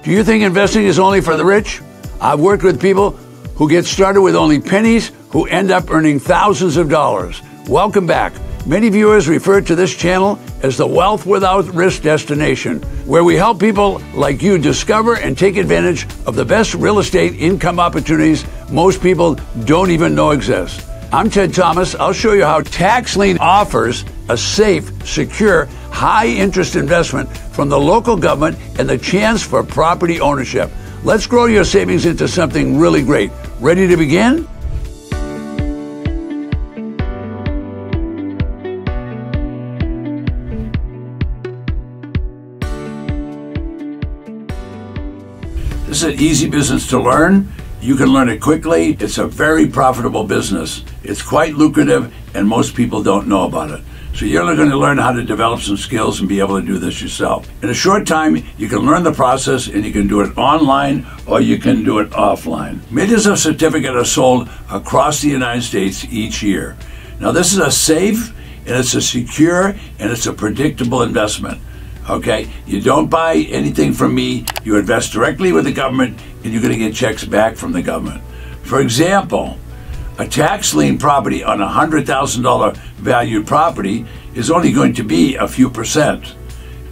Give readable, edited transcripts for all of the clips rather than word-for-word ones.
Do you think investing is only for the rich? I've worked with people who get started with only pennies who end up earning thousands of dollars. Welcome back. Many viewers refer to this channel as the Wealth Without Risk destination, where we help people like you discover and take advantage of the best real estate income opportunities most people don't even know exist. I'm Ted Thomas. I'll show you how Tax Lien offers a safe, secure, high-interest investment from the local government and the chance for property ownership. Let's grow your savings into something really great. Ready to begin? This is an easy business to learn. You can learn it quickly. It's a very profitable business. It's quite lucrative, and most people don't know about it. So you're going to learn how to develop some skills and be able to do this yourself. In a short time, you can learn the process, and you can do it online or you can do it offline. Millions of certificates are sold across the United States each year. Now, this is a safe, and it's a secure, and it's a predictable investment. Okay, you don't buy anything from me. You invest directly with the government, and you're going to get checks back from the government. For example, a tax lien property on a $100,000 valued property is only going to be a few percent.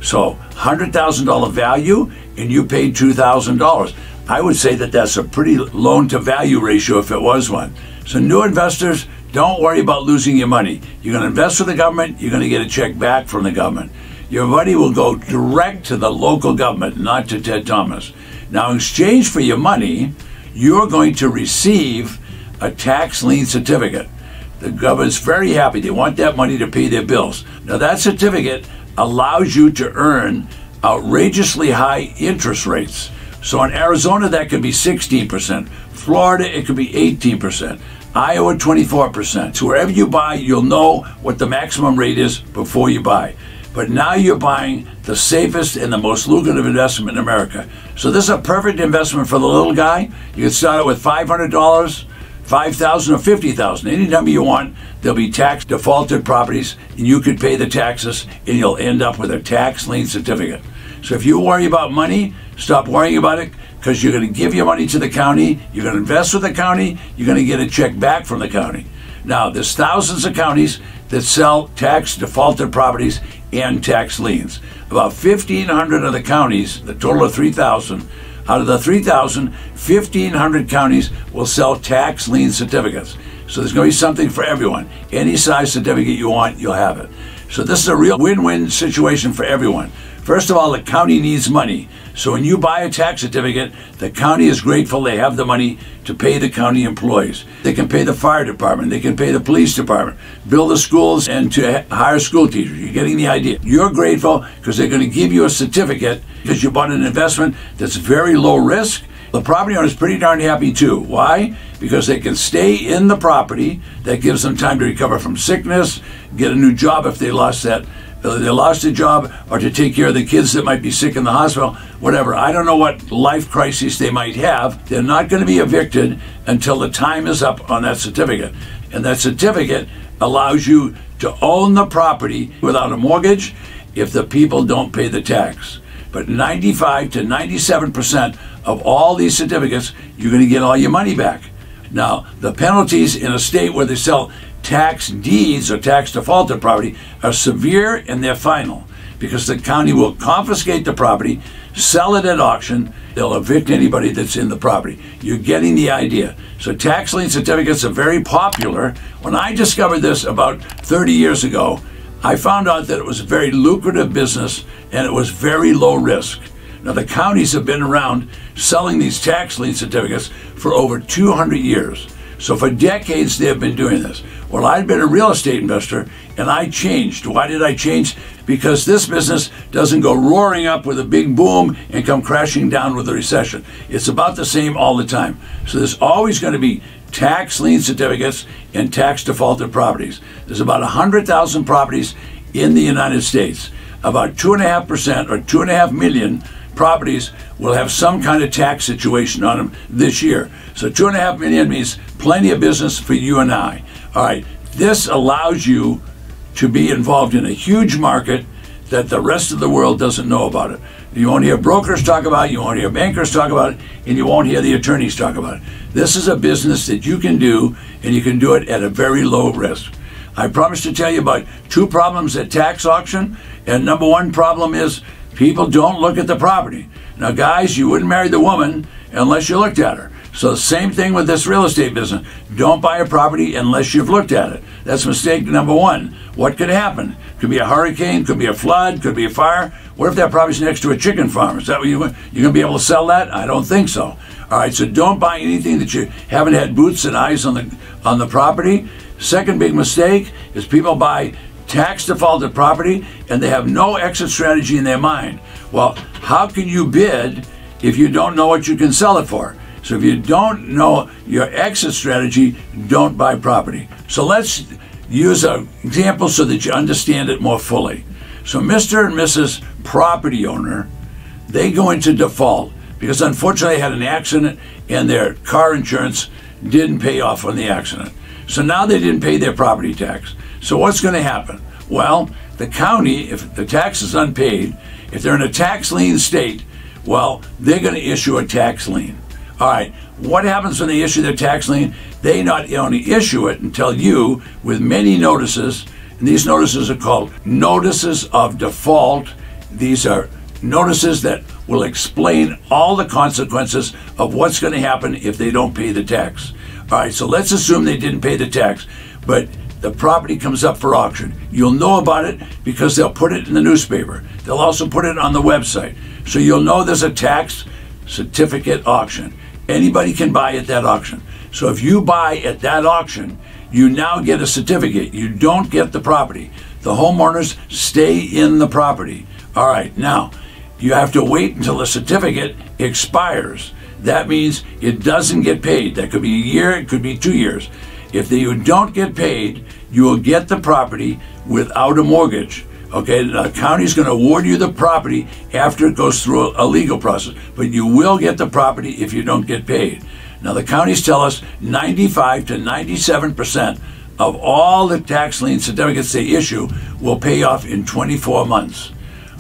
So $100,000 value, and you paid $2,000. I would say that that's a pretty loan to value ratio if it was one. So new investors, don't worry about losing your money. You're going to invest with the government, you're going to get a check back from the government. Your money will go direct to the local government, not to Ted Thomas. Now, in exchange for your money, you're going to receive a tax lien certificate. The government's very happy. They want that money to pay their bills. Now, that certificate allows you to earn outrageously high interest rates. So in Arizona, that could be 16%. Florida, it could be 18%. Iowa, 24%. So wherever you buy, you'll know what the maximum rate is before you buy. But now you're buying the safest and the most lucrative investment in America. So this is a perfect investment for the little guy. You can start out with $500, $5,000 or $50,000. Any number you want, there'll be tax defaulted properties, and you could pay the taxes, and you'll end up with a tax lien certificate. So if you worry about money, stop worrying about it, because you're going to give your money to the county, you're going to invest with the county, you're going to get a check back from the county. Now, there's thousands of counties that sell tax defaulted properties and tax liens. About 1,500 of the counties, the total of 3,000, out of the 3,000, 1,500 counties will sell tax lien certificates. So there's going to be something for everyone. Any size certificate you want, you'll have it. So this is a real win-win situation for everyone. First of all, the county needs money. So when you buy a tax certificate, the county is grateful they have the money to pay the county employees. They can pay the fire department, they can pay the police department, build the schools, and to hire school teachers. You're getting the idea. You're grateful because they're going to give you a certificate because you bought an investment that's very low risk. The property owner is pretty darn happy too. Why? Because they can stay in the property. That gives them time to recover from sickness, get a new job if they lost a job, or to take care of the kids that might be sick in the hospital, whatever. I don't know what life crisis they might have. They're not going to be evicted until the time is up on that certificate. And that certificate allows you to own the property without a mortgage if the people don't pay the tax. But 95 to 97% of all these certificates, you're going to get all your money back. Now, the penalties in a state where they sell tax deeds or tax defaulted property are severe, and they're final, because the county will confiscate the property, sell it at auction, they'll evict anybody that's in the property. You're getting the idea. So tax lien certificates are very popular. When I discovered this about 30 years ago, I found out that it was a very lucrative business and it was very low risk. Now, the counties have been around selling these tax lien certificates for over 200 years. So for decades, they have been doing this. Well, I'd been a real estate investor, and I changed. Why did I change? Because this business doesn't go roaring up with a big boom and come crashing down with a recession. It's about the same all the time. So there's always going to be tax lien certificates and tax defaulted properties. There's about 100,000 properties in the United States. About 2.5% or 2.5 million properties will have some kind of tax situation on them this year. So 2.5 million means plenty of business for you and I. All right, this allows you to be involved in a huge market that the rest of the world doesn't know about it. You won't hear brokers talk about it, you won't hear bankers talk about it, and you won't hear the attorneys talk about it. This is a business that you can do, and you can do it at a very low risk. I promised to tell you about 2 problems at tax auction, and number 1 problem is people don't look at the property. Now guys, you wouldn't marry the woman unless you looked at her. So the same thing with this real estate business. Don't buy a property unless you've looked at it. That's mistake number 1. What could happen? Could be a hurricane, could be a flood, could be a fire. What if that property's next to a chicken farm? Is that what you're going to be able to sell that? I don't think so. All right, so don't buy anything that you haven't had boots and eyes on the property. Second big mistake is people buy tax defaulted property and they have no exit strategy in their mind. Well, how can you bid if you don't know what you can sell it for? So if you don't know your exit strategy, don't buy property. So let's use an example so that you understand it more fully. So Mr. and Mrs. Property Owner, they go into default because unfortunately they had an accident and their car insurance didn't pay off on the accident. So now they didn't pay their property tax. So what's going to happen? Well, the county, if the tax is unpaid, if they're in a tax lien state, well, they're going to issue a tax lien. All right, what happens when they issue their tax lien? They not only issue it and tell you with many notices, and these notices are called notices of default. These are notices that will explain all the consequences of what's going to happen if they don't pay the tax. All right, so let's assume they didn't pay the tax, but the property comes up for auction. You'll know about it because they'll put it in the newspaper. They'll also put it on the website. So you'll know there's a tax certificate auction. Anybody can buy at that auction. So if you buy at that auction, you now get a certificate. You don't get the property. The homeowners stay in the property. All right, now you have to wait until the certificate expires. That means it doesn't get paid. That could be a year, it could be 2 years. If you don't get paid, you will get the property without a mortgage. Okay, the county's going to award you the property after it goes through a legal process, but you will get the property if you don't get paid. Now the counties tell us 95 to 97% of all the tax lien certificates they issue will pay off in 24 months.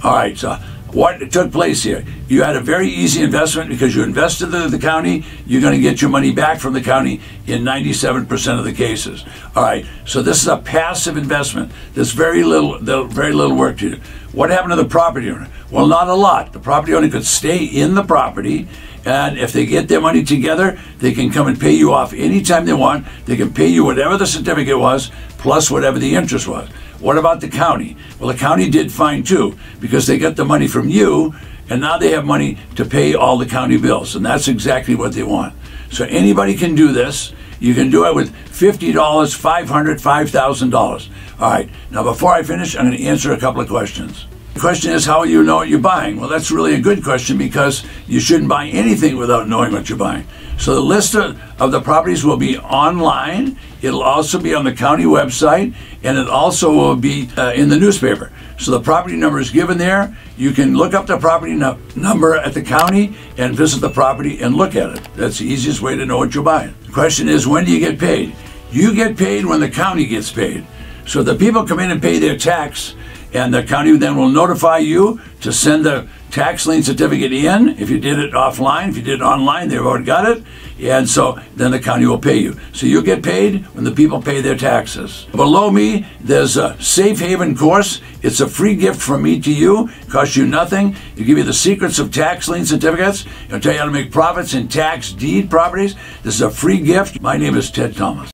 All right, so what took place here? You had a very easy investment because you invested in the county. You're going to get your money back from the county in 97% of the cases. All right, so this is a passive investment. There's very little work to do. What happened to the property owner? Well, not a lot. The property owner could stay in the property, and if they get their money together, they can come and pay you off anytime they want. They can pay you whatever the certificate was, plus whatever the interest was. What about the county? Well, the county did fine too, because they got the money from you, and now they have money to pay all the county bills, and that's exactly what they want. So anybody can do this. You can do it with $50, $500, $5,000. All right, now before I finish, I'm going to answer a couple of questions. The question is, how will you know what you're buying? Well, that's really a good question because you shouldn't buy anything without knowing what you're buying. So the list of the properties will be online. It'll also be on the county website, and it also will be in the newspaper. So the property number is given there. You can look up the property number at the county and visit the property and look at it. That's the easiest way to know what you're buying. The question is, when do you get paid? You get paid when the county gets paid. So the people come in and pay their tax, and the county then will notify you to send the tax lien certificate in. If you did it offline, if you did it online, they've already got it. And so then the county will pay you. So you'll get paid when the people pay their taxes. Below me, there's a Safe Haven course. It's a free gift from me to you. It costs you nothing. It'll give you the secrets of tax lien certificates. It'll tell you how to make profits in tax deed properties. This is a free gift. My name is Ted Thomas.